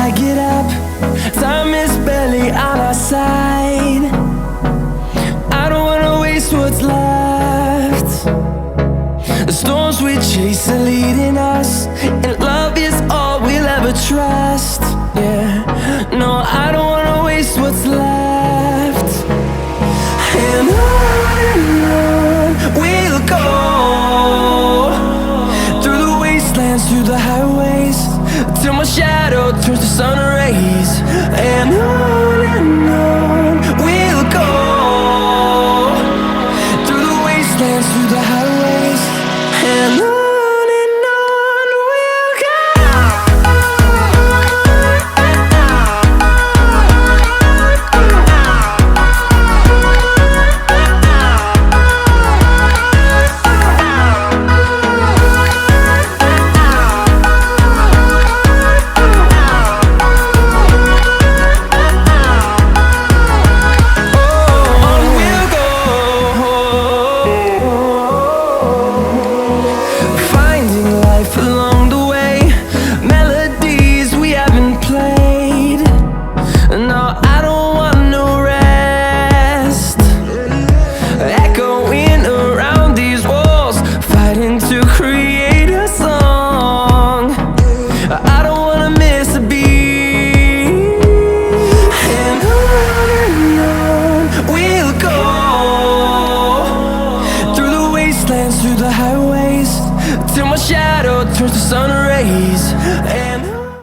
I get up, time is barely on our side. I don't wanna waste what's left. The storms we chase are leading us, and love is all we'll ever trust. Yeah, no, I don't wanna waste what's left. And on we'll go, through the wastelands, through the highways, till my shadow turns to sun rays. And on we'll go, through the wastelands, through the highways, and on. Along the way, melodies we haven't played. No, I don't want no rest. Echoing around these walls, fighting to create a song. I don't wanna miss a beat. And on we'll go, through the wastelands, through the highways, till my shadow turns to sun rays. And